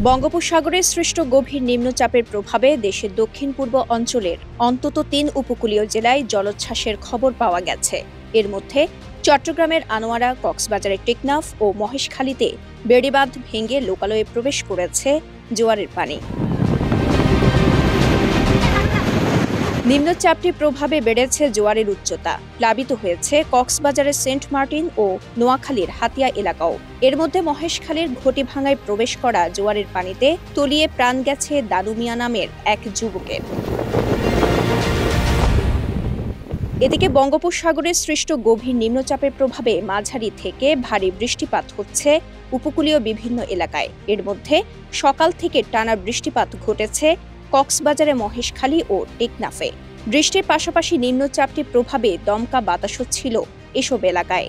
বঙ্গোপসাগরে সৃষ্ট গভীর নিম্নচাপের প্রভাবে দেশের দক্ষিণ পূর্ব অঞ্চলের অন্তত ৩ উপকূলীয় জেলায় জলোচ্ছ্বাসের খবর পাওয়া গেছে। এর মধ্যে চট্টগ্রামের আনোয়ারা, কক্সবাজারের টেকনাফ ও মহেশখালীতে বেড়িবাঁধ ভেঙে লোকালয়ে প্রবেশ করেছে জোয়ারের পানি। নিম্নচাপটির প্রভাবে বেড়েছে জোয়ারের উচ্চতা, প্লাবিত হয়েছে কক্সবাজারের সেন্ট মার্টিন ও নোয়াখালীর হাতিয়া এলাকাও। এর মধ্যে মহেশখালীর ঘটিভাঙায় প্রবেশ করা জোয়ারের পানিতে তলিয়ে প্রাণ গেছে দাদু মিয়া নামের এক যুবকের। এদিকে বঙ্গোপসাগরে সৃষ্ট গভীর নিম্নচাপের প্রভাবে মাঝারি থেকে ভারী বৃষ্টিপাত হচ্ছে উপকূলীয় বিভিন্ন এলাকায়। এর মধ্যে সকাল থেকে টানা বৃষ্টিপাত ঘটেছে কক্সবাজারে, মহেশখালী ও টেকনাফে। বৃষ্টির পাশাপাশি নিম্নচাপটির প্রভাবে দমকা বাতাসও ছিল এসব এলাকায়।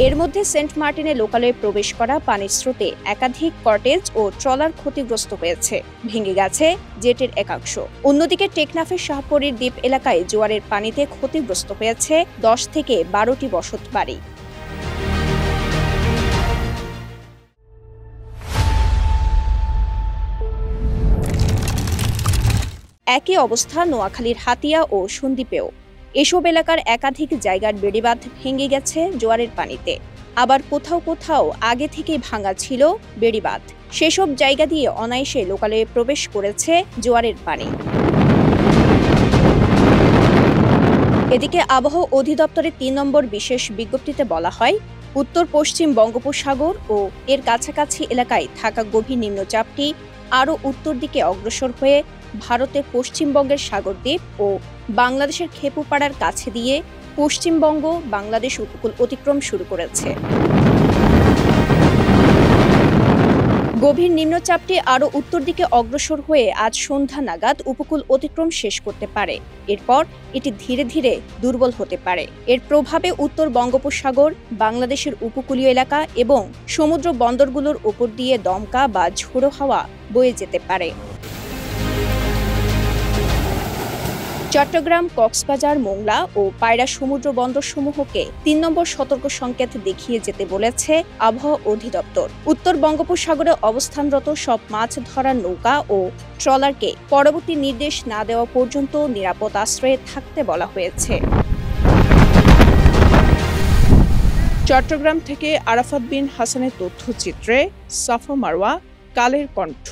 এর মধ্যে সেন্ট মার্টিনে লোকালয়ে প্রবেশ করা পানির স্রোতে একাধিক কটেজ ও ট্রলার ক্ষতিগ্রস্ত হয়েছে, ভেঙে গেছে জেটের একাংশ। অন্যদিকে টেকনাফের শাহপরীর দ্বীপ এলাকায় জোয়ারের পানিতে ক্ষতিগ্রস্ত হয়েছে ১০ থেকে ১২টি বসত বাড়ি। একই অবস্থা নোয়াখালীর হাতিয়া ও সন্দ্বীপেও। এসব এলাকার একাধিক জায়গার বেড়িবাঁধ ভেঙে গেছে জোয়ারের পানিতে। আবার কোথাও কোথাও আগে থেকেই ভাঙা ছিল বেড়িবাঁধ। সেসব জায়গা দিয়ে অনায়াসে লোকালয়ে প্রবেশ করেছে জোয়ারের পানি। এদিকে আবহাওয়া অধিদপ্তরের ৩ নম্বর বিশেষ বিজ্ঞপ্তিতে বলা হয়, উত্তর পশ্চিম বঙ্গোপসাগর ও এর কাছাকাছি এলাকায় থাকা গভীর নিম্নচাপটি আরও উত্তর দিকে অগ্রসর হয়ে ভারতের পশ্চিমবঙ্গের সাগরদ্বীপ ও বাংলাদেশের খেপুপাড়ার কাছে দিয়ে পশ্চিমবঙ্গ বাংলাদেশ উপকূল অতিক্রম শুরু করেছে। গভীর নিম্নচাপটি আরও উত্তর দিকে অগ্রসর হয়ে আজ সন্ধ্যা নাগাদ উপকূল অতিক্রম শেষ করতে পারে। এরপর এটি ধীরে ধীরে দুর্বল হতে পারে। এর প্রভাবে উত্তর বঙ্গোপসাগর, বাংলাদেশের উপকূলীয় এলাকা এবং সমুদ্র বন্দরগুলোর উপর দিয়ে দমকা বা ঝোড়ো হাওয়া বয়ে যেতে পারে। চট্টগ্রাম, কক্সবাজার, মোংলা ও পায়রা সমুদ্র বন্দরসমূহকে ৩ নম্বর সতর্ক সংকেত দেখিয়ে যেতে বলেছে আবহাওয়া অধিদপ্তর। উত্তর বঙ্গোপসাগরে অবস্থানরত সব মাছ ধরার নৌকা ও ট্রলারকে পরবর্তী নির্দেশ না দেওয়া পর্যন্ত নিরাপদ আশ্রয়ে থাকতে বলা হয়েছে। চট্টগ্রাম থেকে আরাফাত বিন হাসানের তথ্যচিত্রে সাফা মারওয়া, কালের কণ্ঠ।